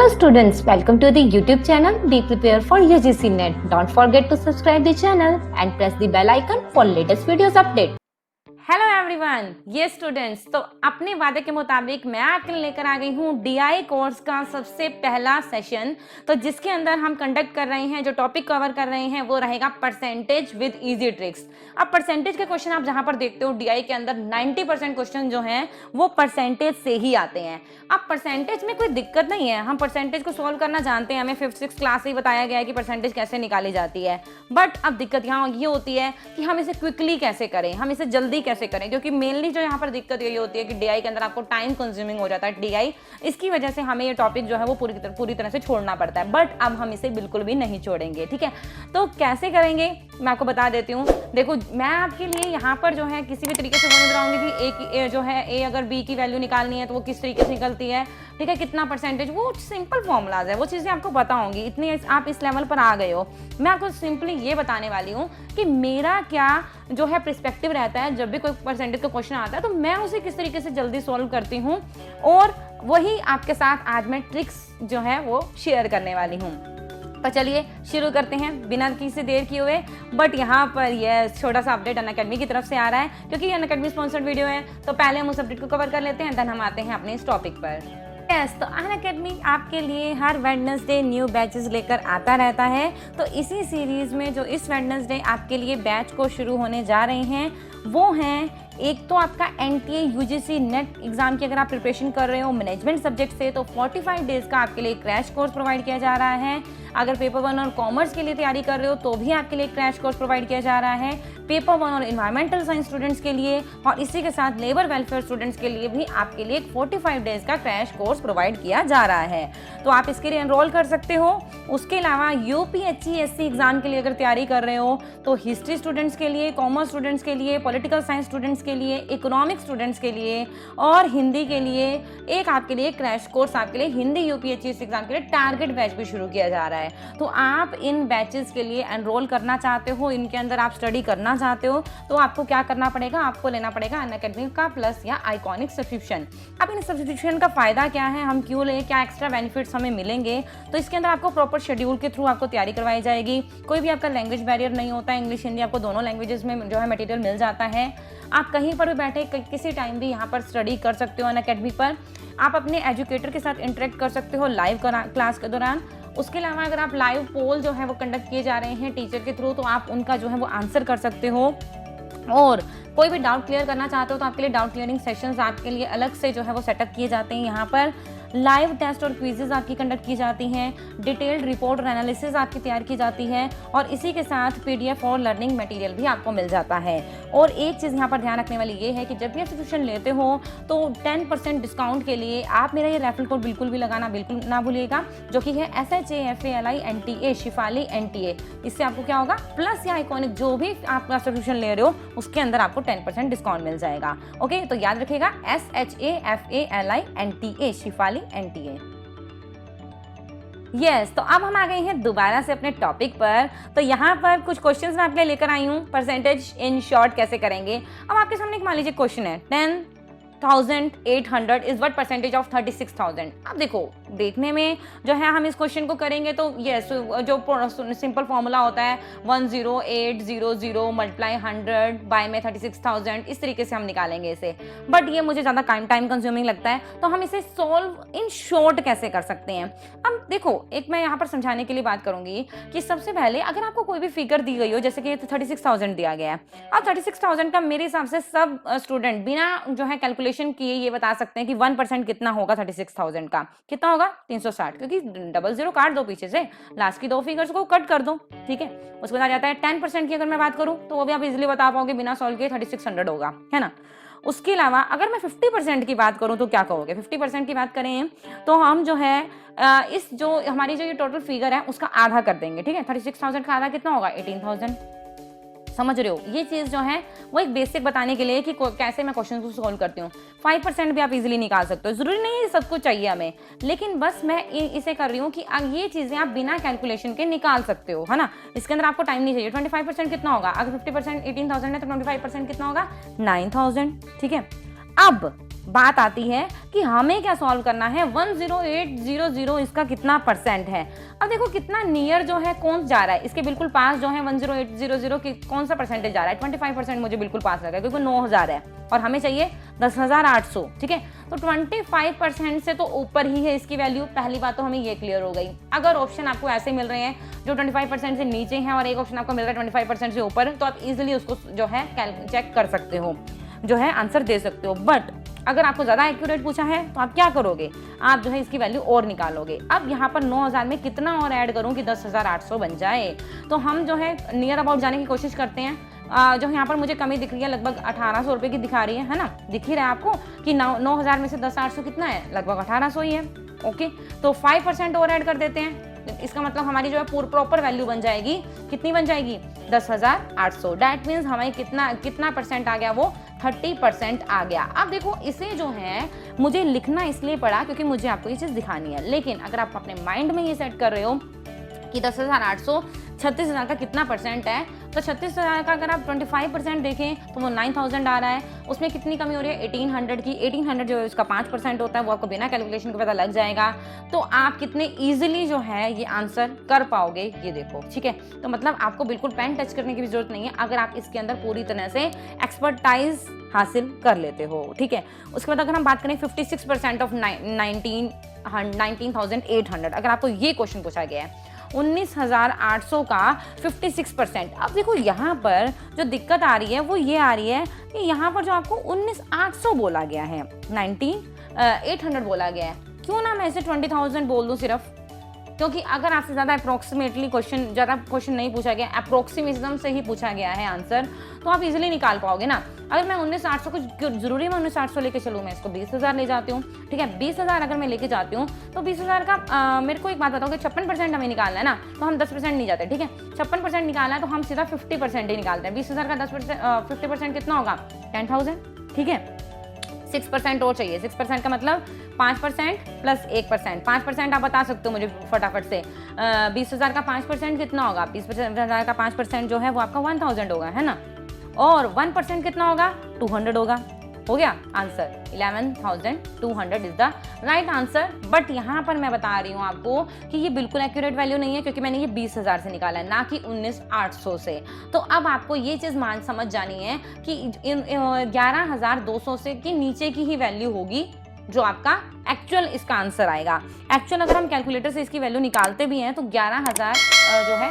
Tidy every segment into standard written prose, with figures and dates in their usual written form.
Hello students, welcome to the YouTube channel Be Prepare for UGC NET. Don't forget to subscribe the channel and press the bell icon for latest videos update. Hello everyone, ये students, तो अपने वादे के मुताबिक मैं आपके लिए लेकर आ गई हूँ डीआई कोर्स का सबसे पहला सेशन। तो जिसके अंदर हम कंडक्ट कर रहे हैं, जो टॉपिक कवर कर रहे हैं वो रहेगा परसेंटेज विद इजी ट्रिक्स। अब परसेंटेज के क्वेश्चन आप जहाँ पर देखते हो डीआई के अंदर 90% क्वेश्चन जो हैं वो परसेंटेज से ही आते हैं। अब परसेंटेज में कोई दिक्कत नहीं है, हम परसेंटेज को सोल्व करना जानते हैं, हमें 5th-6th क्लास से ही बताया गया है कि परसेंटेज कैसे निकाली जाती है। बट अब दिक्कत यहाँ ये होती है कि हम इसे क्विकली कैसे करें, हम इसे जल्दी कैसे करें, क्योंकि मेनली जो यहाँ पर दिक्कत यही होती है कि डीआई के अंदर आपको टाइम कंज्यूमिंग हो जाता है डीआई। इसकी वजह से हमें ये टॉपिक जो है वो पूरी तरह से छोड़ना पड़ता है। बट अब हम इसे बिल्कुल भी नहीं छोड़ेंगे, ठीक है। तो कैसे करेंगे मैं आपको बता देती हूँ। देखो, मैं आपके लिए यहाँ पर जो है किसी भी तरीके से वो नहीं बताऊंगी कि ए जो है ए अगर बी की वैल्यू निकालनी है तो वो किस तरीके से निकलती है, ठीक है, कितना परसेंटेज, वो सिंपल फॉर्मूलाज है, वो चीज़ें आपको पता होंगी। इतनी आप इस लेवल पर आ गए हो। मैं आपको सिंपली ये बताने वाली हूँ कि मेरा क्या जो है पर्सपेक्टिव रहता है जब भी कोई परसेंटेज का क्वेश्चन आता है, तो मैं उसे किस तरीके से जल्दी सॉल्व करती हूँ, और वही आपके साथ आज मैं ट्रिक्स जो है वो शेयर करने वाली हूँ। तो चलिए शुरू करते हैं बिना किसी देर किए हुए। बट यहाँ पर यह छोटा सा अपडेट अनअकैडमी की तरफ से आ रहा है, क्योंकि ये अनअकैडमी स्पॉन्सर्ड वीडियो है। तो पहले हम उस अपडेट को कवर कर लेते हैं, देन हम आते हैं अपने इस टॉपिक पर। तो अनअकैडमी आपके लिए हर वेडनेसडे न्यू बैचेस लेकर आता रहता है। तो इसी सीरीज में जो इस वेडनेसडे आपके लिए बैच को शुरू होने जा रहे हैं वो हैं, एक तो आपका एनटीए यूजीसी नेट एग्जाम की अगर आप प्रिपरेशन कर रहे हो मैनेजमेंट सब्जेक्ट से, तो 45 डेज का आपके लिए क्रैश कोर्स प्रोवाइड किया जा रहा है। अगर पेपर 1 और कॉमर्स के लिए तैयारी कर रहे हो तो भी आपके लिए क्रैश कोर्स प्रोवाइड किया जा रहा है। पेपर 1 और इन्वायरमेंटल साइंस स्टूडेंट्स के लिए, और इसी के साथ लेबर वेलफेयर स्टूडेंट्स के लिए भी आपके लिए 45 डेज का क्रैश कोर्स प्रोवाइड किया जा रहा है। तो आप इसके लिए एनरोल कर सकते हो। उसके अलावा यूपीएससी एग्जाम के लिए अगर तैयारी कर रहे हो तो हिस्ट्री स्टूडेंट्स के लिए, कॉमर्स स्टूडेंट्स के लिए, पॉलिटिकल साइंस स्टूडेंट्स के लिए, इकोनॉमिक स्टूडेंट्स के लिए और हिंदी के लिए एक आपके लिए क्रैश कोर्स, आपके लिए हिंदी यूपीएससी एग्जाम के लिए टारगेट बैच भी शुरू किया जा रहा है। तो आप इन बैचेस के लिए एनरोल करना चाहते हो, इनके अंदर आप स्टडी करना चाहते हो, तो आपको क्या करना पड़ेगा, आपको लेना पड़ेगा अनअकैडमी का प्लस या आइकॉनिक सब्सक्रिप्शन। अब इन सब्सक्रिप्शन का फायदा क्या है, हम क्यों लें, क्या एक्स्ट्रा बेनिफिट्स हमें मिलेंगे, तो इसके अंदर आपको प्रॉपर शेड्यूल के थ्रू आपको तैयारी करवाई जाएगी। कोई भी आपका लैंग्वेज बैरियर नहीं होता है, इंग्लिश हिंदी आपको दोनों लैंग्वेजेस में जो है मटेरियल मिल जाता है। आप कहीं पर भी बैठे किसी टाइम भी यहाँ पर स्टडी कर सकते हो अनअकैडमी पर। आप अपने एजुकेटर के साथ इंटरेक्ट कर सकते हो लाइव क्लास के दौरान। उसके अलावा अगर आप लाइव पोल जो है वो कंडक्ट किए जा रहे हैं टीचर के थ्रू, तो आप उनका जो है वो आंसर कर सकते हो। और कोई भी डाउट क्लियर करना चाहते हो तो आपके लिए डाउट क्लियरिंग सेशंस आपके लिए अलग से जो है वो सेटअप किए जाते हैं। यहाँ पर लाइव टेस्ट और क्विजेज आपकी कंडक्ट की जाती हैं, डिटेल्ड रिपोर्ट और एनालिसिस आपकी तैयार की जाती है, और इसी के साथ पीडीएफ और लर्निंग मटेरियल भी आपको मिल जाता है। और एक चीज़ यहाँ पर ध्यान रखने वाली ये है कि जब भी आप सब्सक्रिप्शन लेते हो तो 10% डिस्काउंट के लिए आप मेरा ये रेफरल कोड बिल्कुल भी लगाना बिल्कुल ना भूलिएगा, जो कि है SHAFALI शिफाली NTA। इससे आपको क्या होगा, प्लस या आइकॉनिक जो भी आप सब्सक्रिप्शन ले रहे हो उसके अंदर आपको 10% डिस्काउंट मिल जाएगा। ओके, तो याद रखिएगा SHAFALI NTA Shifali NTA। Yes, तो अब हम आ गए हैं दोबारा से अपने टॉपिक पर। तो यहाँ पर कुछ क्वेश्चंस मैं आपके लिए लेकर आई हूँ, परसेंटेज इन शॉर्ट कैसे करेंगे। अब आपके सामने एक मान लीजिए क्वेश्चन है, 10,800 इज व्हाट परसेंटेज ऑफ 36,000। अब देखो, देखने में जो है हम इस क्वेश्चन को करेंगे तो यस, जो सिंपल फॉर्मूला होता है 10800 मल्टीप्लाई 100 बाय में 36,000, इस तरीके से हम निकालेंगे इसे। बट ये मुझे ज़्यादा टाइम कंज्यूमिंग लगता है, तो हम इसे सॉल्व इन शॉर्ट कैसे कर सकते हैं। अब देखो, एक मैं यहाँ पर समझाने के लिए बात करूंगी कि सबसे पहले अगर आपको कोई भी फिगर दी गई हो, जैसे कि 36,000 दिया गया है, अब 36,000 का मेरे हिसाब से सब स्टूडेंट बिना जो है कैलकुलेशन किए ये बता सकते हैं कि 1% कितना होगा 36,000 का, कितना होगा 360, क्योंकि 00 काट दो पीछे से, लास्ट की 2 फिगर्स को कट कर दो, ठीक है। उसके बाद आ जाता है 10% की अगर मैं बात करूं तो वो भी आप इजीली बता पाओगे, बिना सॉल्व किए 3600 होगा, है ना। उसके अलावा अगर मैं 50% की बात करूं तो क्या कहोगे, 50% की बात करें तो हम जो है इस जो हमारी जो ये टोटल फिगर है उसका आधा कर देंगे, ठीक है। 36,000 का आधा कितना होगा, 18,000। समझ रहे हो, ये चीज़ जो है वो एक बेसिक बताने के लिए कि कैसे मैं क्वेश्चन को सॉल्व करती हूँ। 5% भी आप इजीली निकाल सकते हो, जरूरी नहीं है सब कुछ चाहिए हमें, लेकिन बस मैं इसे कर रही हूँ कि ये चीज़ें आप बिना कैलकुलेशन के निकाल सकते हो, है ना। इसके अंदर आपको टाइम नहीं चाहिए। 25% कितना होगा, अगर 50% 18,000 है तो 25% कितना होगा 9,000, ठीक है। अब बात आती है कि हमें क्या सॉल्व करना है, 10800 इसका कितना परसेंट है। अब देखो कितना नियर जो है कौन जा रहा है, इसके बिल्कुल पास जो है 10800 की कौन सा परसेंटेज जा रहा है, 25% मुझे बिल्कुल पास लगा क्योंकि 9000 है और हमें चाहिए 10,800, ठीक है। तो 25% से तो ऊपर ही है इसकी वैल्यू, पहली बात तो हमें ये क्लियर हो गई। अगर ऑप्शन आपको ऐसे मिल रहे हैं जो 25% से नीचे हैं और एक ऑप्शन आपको मिल रहा है 25% से ऊपर, तो आप इजीली उसको जो है चेक कर सकते हो, जो है आंसर दे सकते हो। बट अगर आपको ज़्यादा एक्यूरेट पूछा है तो आप क्या करोगे, आप जो है इसकी वैल्यू और निकालोगे। अब यहाँ पर 9000 में कितना और ऐड करूँ कि 10,800 बन जाए, तो हम जो है नियर अबाउट जाने की कोशिश करते हैं। जो यहाँ पर मुझे कमी दिख रही है लगभग 1800 रुपये की दिखा रही है ना, दिख ही रहा है आपको कि 9000 में से 10,800 कितना है, लगभग 1800 ही है। ओके, तो 5% और ऐड कर देते हैं, इसका मतलब हमारी जो है प्रॉपर वैल्यू बन जाएगी, कितनी बन जाएगी, 10,800। डैट मीन्स हमें कितना परसेंट आ गया, वो 30% आ गया। अब देखो इसे जो है मुझे लिखना इसलिए पड़ा क्योंकि मुझे आपको ये चीज़ दिखानी है, लेकिन अगर आप अपने माइंड में ये सेट कर रहे हो कि 10,800 36,000 का कितना परसेंट है, तो 36,000 का अगर आप 25% देखें तो वो 9,000 आ रहा है। उसमें कितनी कमी हो रही है, 1800 की। 1800 जो है उसका 5% होता है, वो आपको बिना कैलकुलेशन के पता लग जाएगा। तो आप कितने ईजिली जो है ये आंसर कर पाओगे, ये देखो, ठीक है। तो मतलब आपको बिल्कुल पेन टच करने की भी जरूरत नहीं है अगर आप इसके अंदर पूरी तरह से एक्सपर्टाइज हासिल कर लेते हो, ठीक है। उसके बाद अगर हम बात करें 56% ऑफ 19,800, अगर आपको ये क्वेश्चन पूछा गया है 19,800 का 56%। अब देखो यहाँ पर जो दिक्कत आ रही है वो ये आ रही है कि यहाँ पर जो आपको 19,800 बोला गया है, 19,800 बोला गया है। क्यों ना मैं इसे 20,000 बोल दूँ सिर्फ, क्योंकि अगर आपसे ज़्यादा अप्रोक्सीमेटली ज़्यादा क्वेश्चन नहीं पूछा गया, अप्रोक्सीमेशन से ही पूछा गया है आंसर, तो आप इजीली निकाल पाओगे ना। अगर मैं 19,800 को जरूरी है मैं 19,800 लेके चलूँ, मैं इसको 20,000 ले जाती हूँ, ठीक है। 20,000 अगर मैं लेके जाती हूँ तो 20,000 का मेरे को एक बात बताओ कि 56% हमें निकालना है ना, तो हम 10% नहीं जाते, ठीक है। 56% निकालना है तो हम सीधा 50% ही निकालते हैं। 20,000 का 50% कितना होगा, 10,000, ठीक है। 6% और चाहिए, 6% का मतलब 5% प्लस 1%। 5% आप बता सकते हो मुझे फटाफट से, 20,000 का 5% कितना होगा, 20,000 का 5% जो है वो आपका 1,000 होगा, है ना। और 1% कितना होगा, 200 होगा। हो गया answer, 11,200 is the right answer. But यहाँ पर मैं बता रही हूँ आपको कि ये बिल्कुल एक्यूरेट वैल्यू नहीं है, क्योंकि मैंने ये 20,000 से निकाला है, ना कि 19,800 से। तो अब आपको ये चीज़ समझ जानी है कि 11,200 से की नीचे की ही वैल्यू होगी जो आपका एक्चुअल इसका आंसर आएगा। एक्चुअल अगर हम कैलकुलेटर से इसकी वैल्यू निकालते भी हैं तो 11,000 जो है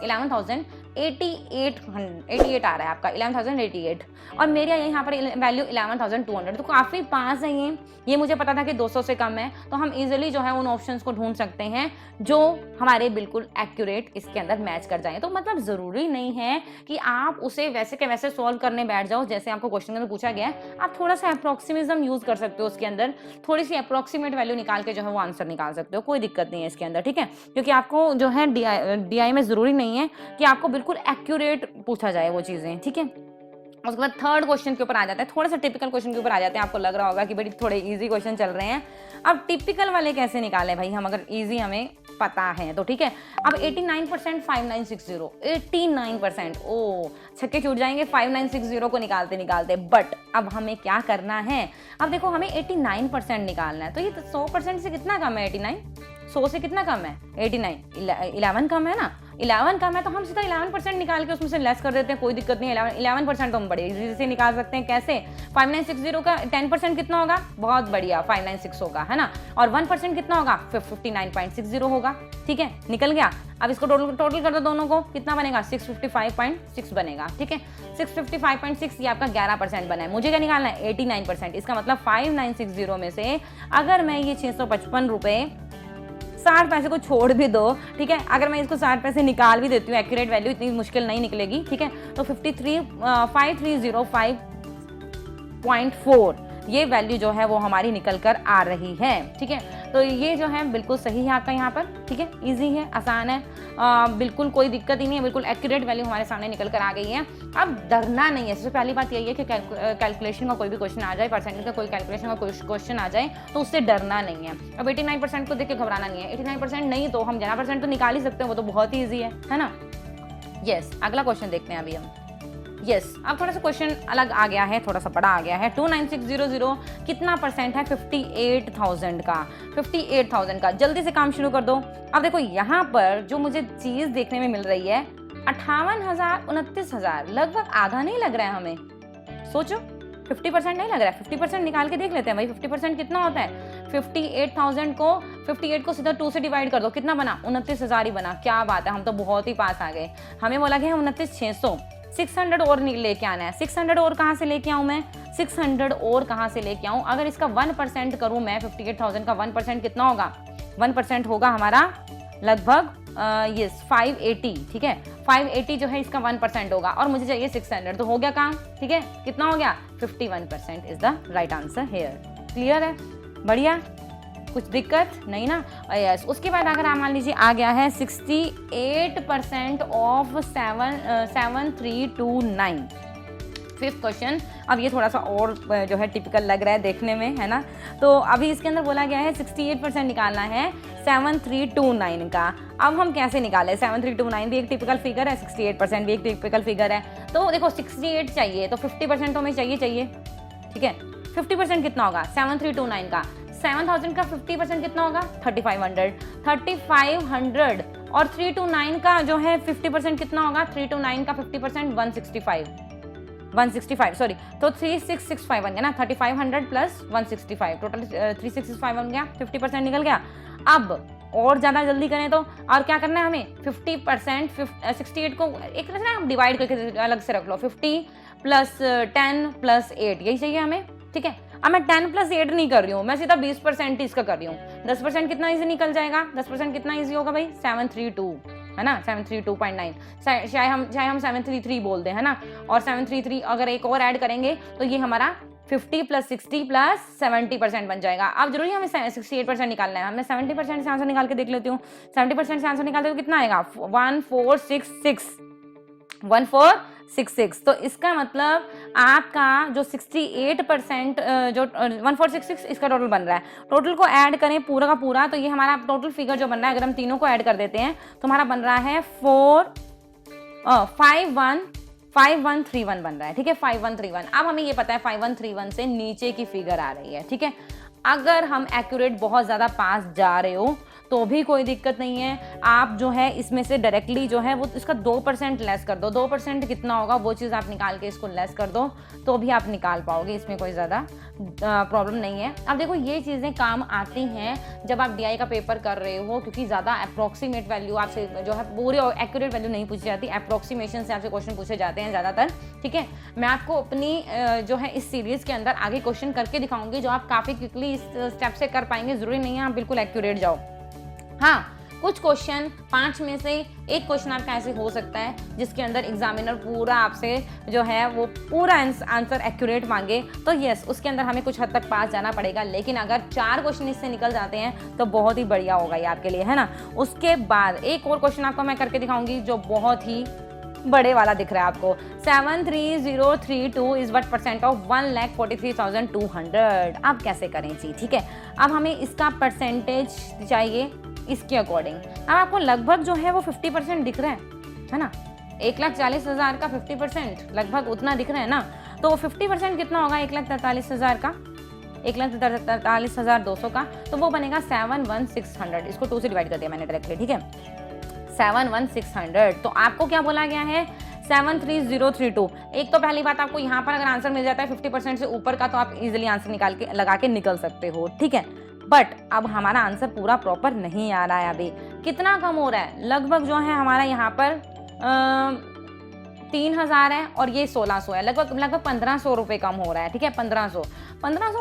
11,088 आ रहा है आपका, 11,088, और मेरे यहाँ पर वैल्यू 11,200, तो काफ़ी पास है ये मुझे पता था कि 200 से कम है, तो हम इजीली जो है उन ऑप्शंस को ढूंढ सकते हैं जो हमारे बिल्कुल एक्यूरेट इसके अंदर मैच कर जाएं। तो मतलब ज़रूरी नहीं है कि आप उसे वैसे के वैसे सॉल्व करने बैठ जाओ जैसे आपको क्वेश्चन में पूछा गया है। आप थोड़ा सा अप्रोक्सीमेशन यूज़ कर सकते हो, उसके अंदर थोड़ी सी अप्रोक्सीमेट वैल्यू निकाल के जो है वो आंसर निकाल सकते हो, कोई दिक्कत नहीं है इसके अंदर, ठीक है। क्योंकि आपको जो है DI में ज़रूरी नहीं है कि आपको बिल्कुल एक्यूरेट पूछा जाए वो चीज़ें, ठीक है। उसके बाद थर्ड क्वेश्चन के ऊपर आ जाते हैं, थोड़ा सा टिपिकल क्वेश्चन के ऊपर आ जाते हैं। आपको लग रहा होगा कि बड़ी थोड़े इजी क्वेश्चन चल रहे हैं, अब टिपिकल वाले कैसे निकालें भाई, हम अगर इजी हमें पता है तो, ठीक है। अब 89% 5960, 89%, ओ छक्के छूट जाएंगे 5960 को निकालते निकालते। बट अब हमें क्या करना है, अब देखो हमें 89% निकालना है, तो ये 100% से कितना कम है, 89, 100 से कितना कम है, 89, 11 कम है ना, 11 कम है, तो हम सीधा 11% निकाल के उसमें से लेस कर देते हैं, कोई दिक्कत नहीं है। 11% तो हम बड़े इजी से निकाल सकते हैं। कैसे, 5960 का 10% कितना होगा, बहुत बढ़िया 596 होगा, है ना, और 1% कितना होगा, 59.60 होगा, ठीक है, निकल गया। अब इसको टोटल कर दो दोनों को, कितना बनेगा, 655.6 बनेगा, ठीक है। 655.6 ये आपका 11% बना है। मुझे क्या निकालना है, 89%। इसका मतलब 5960 में से अगर मैं ये 655 रुपये 60 पैसे को छोड़ भी दो, ठीक है, अगर मैं इसको 60 पैसे निकाल भी देती हूँ, एक्यूरेट वैल्यू इतनी मुश्किल नहीं निकलेगी, ठीक है, तो 5305.4 ये वैल्यू जो है वो हमारी निकल कर आ रही है, ठीक है। तो ये जो है बिल्कुल सही है आपका यहाँ पर, ठीक है, इजी है, आसान है, बिल्कुल कोई दिक्कत ही नहीं है, बिल्कुल एक्यूरेट वैल्यू हमारे सामने निकल कर आ गई है। अब डरना नहीं है। सबसे पहली बात यही है कि कैलकुलेशन का कोई भी क्वेश्चन आ जाए, परसेंटेज का कोई कैलकुलेशन का कोई क्वेश्चन आ जाए तो उससे डरना नहीं है। अब 89% को देख के घबराना नहीं है। 89% नहीं तो हम 11% तो निकाल ही सकते हैं, वो तो बहुत ही ईजी है ना। यस, अगला क्वेश्चन देखते हैं अभी हम। यस अब थोड़ा सा क्वेश्चन अलग आ गया है, थोड़ा सा बड़ा आ गया है। 29600 कितना परसेंट है 58,000 का? 58,000 का। जल्दी से काम शुरू कर दो। अब देखो यहाँ पर जो मुझे चीज देखने में मिल रही है 58,000 29,000, लगभग आधा नहीं लग रहा है हमें। सोचो 50% नहीं लग रहा है। 50% निकाल के देख लेते हैं भाई, 50% कितना होता है? 58 को सीधा 2 से डिवाइड कर दो, कितना बना? 29,000 ही बना। क्या बात है, हम तो बहुत ही पास आ गए। हमें बोला गया 29,600, 600 और लेके आना है। 600 और कहाँ से लेके आऊँ मैं? 600 और कहाँ से लेके आऊँ? अगर इसका 1% करूँ मैं, 58,000 का 1% कितना होगा? 1% होगा हमारा लगभग 580, ठीक है। 580 जो है इसका 1% होगा और मुझे चाहिए 600, तो हो गया काम, ठीक है। कितना हो गया? 51% is the right answer here. Clear है? बढ़िया, कुछ दिक्कत नहीं ना? यस। उसके बाद अगर आप मान लीजिए आ गया है 68% ऑफ 7329, फिफ्थ क्वेश्चन। अब ये थोड़ा सा और जो है टिपिकल लग रहा है देखने में, है ना। तो अभी इसके अंदर बोला गया है 68% निकालना है 7329 का। अब हम कैसे निकालें? 7329 भी एक टिपिकल फिगर है, 68% भी एक टिपिकल फिगर है। तो देखो 68 चाहिए तो 50% तो हमें चाहिए, ठीक है। 50% कितना होगा 7329 का? 7000 का 50% कितना होगा? 3500 और 329 का जो है 50% कितना होगा? 329 का 50% 165 सॉरी, तो 3665 बन गया ना। 3500 प्लस 165 टोटल 3665 बन गया। 50% निकल गया। अब और ज़्यादा जल्दी करें तो और क्या करना है हमें? 50% 68 को एक तरह से ना डिवाइड करके अलग से रख लो। 50 प्लस 10 प्लस 8 यही चाहिए हमें, ठीक है। अब मैं 10 प्लस 8 नहीं कर रही हूँ, मैं सीधा 20% इसका कर रही हूँ। 10% कितना ईजी निकल जाएगा? 10% कितना ईजी होगा भाई? 732, है ना। 732.9, चाहे हम 733 बोल दें, है ना। और 733 अगर एक और ऐड करेंगे तो ये हमारा 50 प्लस 60 प्लस 70% बन जाएगा। अब जरूरी हमें 68% निकालना है। मैं 70% से आंसर निकाल के देख लेती हूँ। 70% से आंसर निकालते हुए कितना आएगा? 1466। तो इसका मतलब आपका जो 68% जो 1466 इसका टोटल बन रहा है। टोटल को ऐड करें पूरा का पूरा तो ये हमारा टोटल फिगर जो बन रहा है, अगर हम तीनों को ऐड कर देते हैं तो हमारा बन रहा है 5131 बन रहा है, ठीक है। 5131। अब हमें ये पता है 5131 से नीचे की फिगर आ रही है, ठीक है। अगर हम एक्यूरेट बहुत ज़्यादा पास जा रहे हो तो भी कोई दिक्कत नहीं है। आप जो है इसमें से डायरेक्टली जो है वो इसका 2% लेस कर दो। 2% कितना होगा वो चीज़ आप निकाल के इसको लेस कर दो तो भी आप निकाल पाओगे, इसमें कोई ज़्यादा प्रॉब्लम नहीं है। अब देखो ये चीज़ें काम आती हैं जब आप DI का पेपर कर रहे हो, क्योंकि ज़्यादा अप्रॉक्सीमेट वैल्यू आपसे जो है पूरी एक्यूरेट वैल्यू नहीं पूछी जाती, अप्रॉक्सीमेशन से आपसे क्वेश्चन पूछे जाते हैं ज़्यादातर, ठीक है। मैं आपको अपनी जो है इस सीरीज़ के अंदर आगे क्वेश्चन करके दिखाऊंगी जो आप काफ़ी क्विकली इस स्टेप से कर पाएंगे। ज़रूरी नहीं है आप बिल्कुल एक्यूरेट जाओ। हाँ, कुछ क्वेश्चन 5 में से एक क्वेश्चन आपका ऐसे हो सकता है जिसके अंदर एग्जामिनर पूरा आपसे जो है वो पूरा आंसर एक्यूरेट मांगे, तो यस उसके अंदर हमें कुछ हद तक पास जाना पड़ेगा। लेकिन अगर 4 क्वेश्चन इससे निकल जाते हैं तो बहुत ही बढ़िया होगा ये आपके लिए, है ना। उसके बाद एक और क्वेश्चन आपको मैं करके दिखाऊंगी जो बहुत ही बड़े वाला दिख रहा है आपको। 73032 इज व्हाट परसेंट ऑफ 1,43,200। अब कैसे करें जी, ठीक है। अब हमें इसका परसेंटेज चाहिए इसके अकॉर्डिंग। अब आपको लगभग जो है वो 50% दिख रहा है ना। 1,40,000 का 50% लगभग उतना दिख रहा है ना। तो 50% कितना होगा 1,43,000 का? 1,43,200 का, तो वो बनेगा 71600। इसको 2 से डिवाइड कर दिया मैंने डायरेक्टली, ठीक है। 71600। तो आपको क्या बोला गया है? 73032। एक तो पहली बात आपको यहाँ पर अगर आंसर मिल जाता है 50% से ऊपर का तो आप इजीली आंसर निकाल के लगा के निकल सकते हो, ठीक है। बट अब हमारा आंसर पूरा प्रॉपर नहीं आ रहा है। अभी कितना कम हो रहा है? लगभग जो है हमारा यहाँ पर 3000 है और ये 1600 है, लगभग 1500 रुपये कम हो रहा है, ठीक है। 1500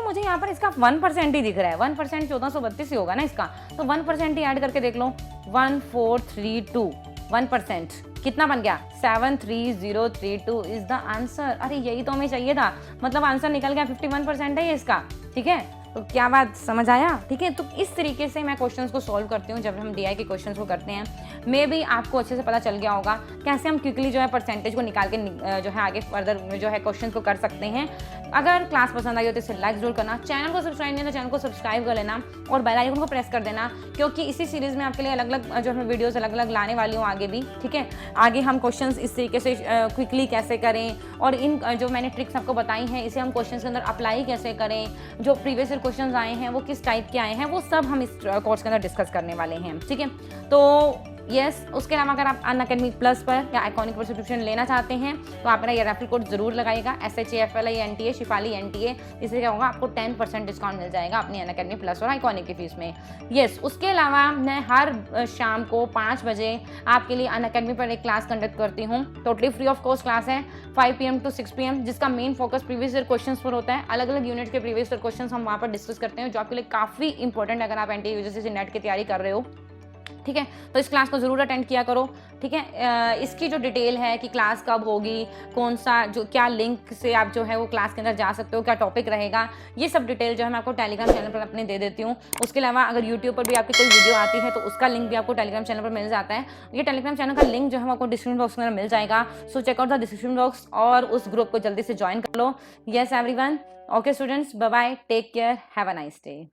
मुझे यहाँ पर इसका 1% ही दिख रहा है। 1% 1432 ही होगा ना इसका, तो 1% ही ऐड करके देख लो। 1432 1% कितना बन गया? 73032 इज द आंसर। अरे यही तो हमें चाहिए था, मतलब आंसर निकल गया। 51% है ये इसका, ठीक है। तो क्या बात समझ आया, ठीक है। तो इस तरीके से मैं क्वेश्चंस को सॉल्व करती हूँ जब हम DI के क्वेश्चंस को करते हैं। मे भी आपको अच्छे से पता चल गया होगा कैसे हम क्विकली जो है परसेंटेज को निकाल के जो है आगे फर्दर जो है क्वेश्चंस को कर सकते हैं। अगर क्लास पसंद आई हो तो इसे लाइक जरूर करना, चैनल को सब्सक्राइब नहीं है तो चैनल को सब्सक्राइब कर लेना और बेल आइकन को प्रेस कर देना, क्योंकि इसी सीरीज़ में आपके लिए अलग अलग जो मैं वीडियोस अलग अलग लाने वाली हूँ आगे भी, ठीक है। आगे हम क्वेश्चंस इस तरीके से क्विकली कैसे करें और इन जो मैंने ट्रिक्स आपको बताई हैं इसे हम क्वेश्चंस के अंदर अप्लाई कैसे करें, जो प्रीवियस ईयर क्वेश्चंस आए हैं वो किस टाइप के आए हैं, वो सब हम इस कोर्स के अंदर डिस्कस करने वाले हैं, ठीक है। तो यस, उसके अलावा अगर आप अनअकैडमी प्लस पर या आइकॉनिक पर सब्सक्रिप्शन लेना चाहते हैं तो आप मेरा ये रेफरल कोड जरूर लगाइएगा, SHAFLI NTA शिफाली NTA। इससे क्या होगा, आपको 10% डिस्काउंट मिल जाएगा अपनी अनअकैडमी प्लस और आइकॉनिक की फीस में। यस, उसके अलावा मैं हर शाम को 5 बजे आपके लिए अनअकैडमी पर एक क्लास कंडक्ट करती हूँ। Totally free of cost class है, 5 PM to 6 PM, जिसका main focus previous year questions पर होता है। अलग अलग यूनिट के प्रीवियस ईयर क्वेश्चंस हम वहाँ पर डिस्कस करते हैं, जो आपके लिए काफ़ी इंपॉर्टेंट है अगर आप NTA UGC नेट की तैयारी कर रहे हो, ठीक है। तो इस क्लास को ज़रूर अटेंड किया करो, ठीक है। इसकी जो डिटेल है कि क्लास कब होगी, कौन सा जो क्या लिंक से आप जो है वो क्लास के अंदर जा सकते हो, क्या टॉपिक रहेगा, ये सब डिटेल जो है मैं आपको टेलीग्राम चैनल पर अपने दे देती हूँ। उसके अलावा अगर यूट्यूब पर भी आपकी कोई वीडियो आती है तो उसका लिंक भी आपको टेलीग्राम चैनल पर मिल जाता है। ये टेलीग्राम चैनल का लिंक जो है आपको डिस्क्रिप्शन बॉक्स में मिल जाएगा। So check out the description box और उस ग्रुप को जल्दी से ज्वाइन कर लो। Yes everyone, okay students, bye bye, take care, have a nice day.